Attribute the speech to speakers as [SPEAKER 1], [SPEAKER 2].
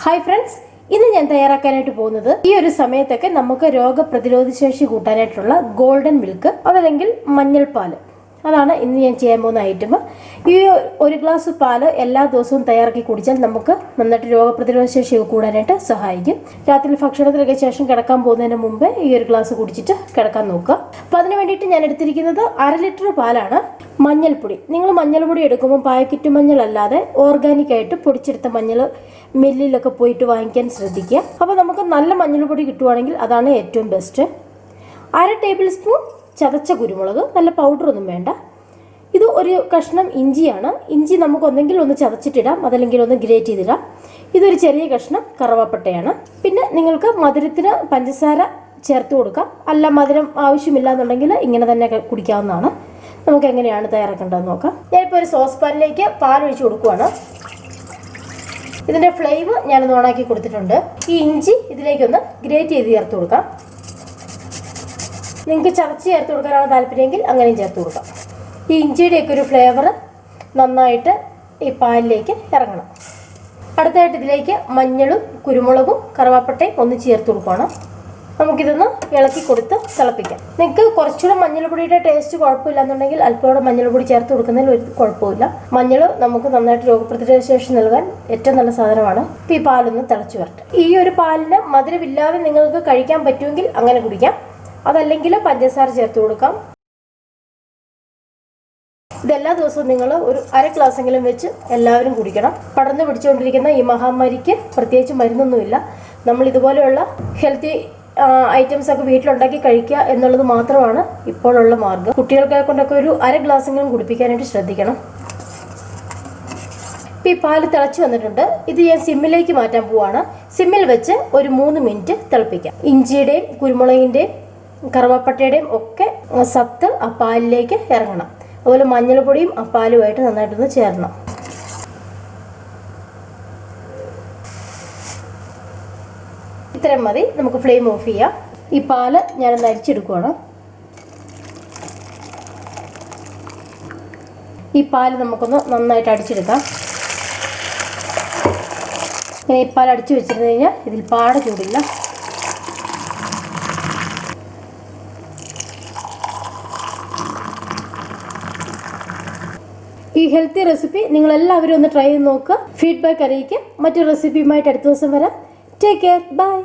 [SPEAKER 1] Hi friends, ഇന്ന് ഞാൻ തയ്യാറാക്കാനായിട്ട് പോകുന്നത് ഈ ഒരു സമയത്തൊക്കെ നമുക്ക് രോഗപ്രതിരോധ ശേഷി കൂട്ടാനായിട്ടുള്ള ഗോൾഡൻ മിൽക്ക് അതല്ലെങ്കിൽ മഞ്ഞൾപ്പാൽ. അതാണ് ഇന്ന് ഞാൻ ചെയ്യാൻ പോകുന്ന ഐറ്റം. ഈ ഒരു ഗ്ലാസ് പാല് എല്ലാ ദിവസവും തയ്യാറാക്കി കുടിച്ചാൽ നമുക്ക് നന്നായിട്ട് രോഗപ്രതിരോധ ശേഷി കൂടാനായിട്ട് സഹായിക്കും. രാത്രി ഭക്ഷണത്തിനൊക്കെ ശേഷം കിടക്കാൻ പോകുന്നതിന് മുമ്പ് ഈ ഒരു ഗ്ലാസ് കുടിച്ചിട്ട് കിടക്കാൻ നോക്കുക. അപ്പോൾ അതിന് വേണ്ടിയിട്ട് ഞാൻ എടുത്തിരിക്കുന്നത് 1/2 ലിറ്റർ പാലാണ്. മഞ്ഞൾപ്പൊടി, നിങ്ങൾ മഞ്ഞൾപ്പൊടി എടുക്കുമ്പോൾ പാക്കറ്റ് മഞ്ഞൾ അല്ലാതെ ഓർഗാനിക് ആയിട്ട് പൊടിച്ചെടുത്ത മഞ്ഞൾ മില്ലിലൊക്കെ പോയിട്ട് വാങ്ങിക്കാൻ ശ്രദ്ധിക്കുക. അപ്പോൾ നമുക്ക് നല്ല മഞ്ഞൾപ്പൊടി കിട്ടുവാണെങ്കിൽ അതാണ് ഏറ്റവും ബെസ്റ്റ്. 1/2 ടേബിൾ സ്പൂൺ ചതച്ച കുരുമുളക്, നല്ല പൗഡറൊന്നും വേണ്ട. ഇത് ഒരു കഷ്ണം ഇഞ്ചിയാണ്. ഇഞ്ചി നമുക്ക് ഒന്നെങ്കിൽ ഒന്ന് ചതച്ചിട്ടിടാം, അതല്ലെങ്കിൽ ഒന്ന് ഗ്രേറ്റ് ചെയ്തിടാം. ഇതൊരു ചെറിയ കഷ്ണം കറുവാപ്പട്ടയാണ്. പിന്നെ നിങ്ങൾക്ക് മധുരത്തിന് പഞ്ചസാര ചേർത്ത് കൊടുക്കാം. അല്ല മധുരം ആവശ്യമില്ല എന്നുണ്ടെങ്കിൽ ഇങ്ങനെ തന്നെ കുടിക്കാവുന്നതാണ്. നമുക്ക് എങ്ങനെയാണ് തയ്യാറാക്കേണ്ടതെന്ന് നോക്കാം. ഞാനിപ്പോൾ ഒരു സോസ് പാനിലേക്ക് പാൽ ഒഴിച്ച് കൊടുക്കുവാണ്. ഇതിൻ്റെ ഫ്ലെയിം ഞാനൊന്ന് ഓണാക്കി കൊടുത്തിട്ടുണ്ട്. ഈ ഇഞ്ചി ഇതിലേക്കൊന്ന് ഗ്രേറ്റ് ചെയ്ത് ചേർത്ത് കൊടുക്കാം. നിങ്ങൾക്ക് ചതച്ച് ചേർത്ത് കൊടുക്കാനാണ് താല്പര്യമെങ്കിൽ അങ്ങനെയും ചേർത്ത് കൊടുക്കാം. ഈ ഇഞ്ചിയുടെയൊക്കെ ഒരു ഫ്ലേവർ നന്നായിട്ട് ഈ പാലിലേക്ക് ഇറങ്ങണം. അടുത്തായിട്ട് ഇതിലേക്ക് മഞ്ഞളും കുരുമുളകും കറുവാപ്പട്ടയും ഒന്ന് ചേർത്ത് കൊടുക്കണം. നമുക്കിതൊന്ന് ഇളക്കി കൊടുത്ത് തിളപ്പിക്കാം. നിങ്ങൾക്ക് കുറച്ചുകൂടെ മഞ്ഞൾപ്പൊടിയുടെ ടേസ്റ്റ് കുഴപ്പമില്ലാന്നുണ്ടെങ്കിൽ അല്പം മഞ്ഞൾപ്പൊടി ചേർത്ത് കൊടുക്കുന്നതിൽ ഒരു കുഴപ്പമില്ല. മഞ്ഞൾ നമുക്ക് നന്നായിട്ട് രോഗപ്രതിരോധ ശേഷി നൽകാൻ ഏറ്റവും നല്ല സാധനമാണ്. ഈ പാലൊന്ന് തിളച്ച് വരട്ടെ. ഈ ഒരു പാലിന് മധുരമില്ലാതെ നിങ്ങൾക്ക് കഴിക്കാൻ പറ്റുമെങ്കിൽ അങ്ങനെ കുടിക്കാം, അതല്ലെങ്കിൽ പഞ്ചസാര ചേർത്ത് കൊടുക്കാം. ഇതെല്ലാ ദിവസവും നിങ്ങൾ ഒരു 1/2 ഗ്ലാസ്സെങ്കിലും വെച്ച് എല്ലാവരും കുടിക്കണം. പടർന്നു പിടിച്ചുകൊണ്ടിരിക്കുന്ന ഈ മഹാമാരിക്ക് പ്രത്യേകിച്ച് മരുന്നൊന്നുമില്ല. നമ്മൾ ഇതുപോലെയുള്ള ഹെൽത്തി ഐറ്റംസ് ഒക്കെ വീട്ടിലുണ്ടാക്കി കഴിക്കുക എന്നുള്ളത് മാത്രമാണ് ഇപ്പോഴുള്ള മാർഗം. കുട്ടികൾക്കെ കൊണ്ടൊക്കെ ഒരു 1/2 ഗ്ലാസ്സെങ്കിലും കുടിപ്പിക്കാനായിട്ട് ശ്രദ്ധിക്കണം. ഇപ്പം ഈ പാല് തിളച്ച് വന്നിട്ടുണ്ട്. ഇത് ഞാൻ സിമ്മിലേക്ക് മാറ്റാൻ പോവാണ്. സിമ്മിൽ വെച്ച് ഒരു 3 മിനിറ്റ് തിളപ്പിക്കാം. ഇഞ്ചിയുടെയും കുരുമുളകിൻ്റെയും കറുവാപ്പട്ടയുടെയും ഒക്കെ സത്ത് ആ പാലിലേക്ക് ഇറങ്ങണം. അതുപോലെ മഞ്ഞൾപ്പൊടിയും ആ പാലുമായിട്ട് നന്നായിട്ടൊന്ന് ചേരണം. ഇത്രയും മതി. നമുക്ക് ഫ്ലെയിം ഓഫ് ചെയ്യാം. ഈ പാല് ഞാനൊന്ന് അരിച്ചെടുക്കുവാണ്. ഈ പാല് നമുക്കൊന്ന് നന്നായിട്ട് അടിച്ചെടുക്കാം. ഇങ്ങനെ ഈ പാൽ അടിച്ചു വെച്ചിരുന്നു കഴിഞ്ഞാൽ ഇതിൽ പാട ചൂടില്ല. ഈ ഹെൽത്തി റെസിപ്പി നിങ്ങളെല്ലാവരും ഒന്ന് ട്രൈ ചെയ്ത് നോക്കുക. ഫീഡ്ബാക്ക് അറിയിക്കുക. മറ്റൊരു റെസിപ്പിയുമായിട്ട് അടുത്ത ദിവസം വരാം. Take care. ബൈ.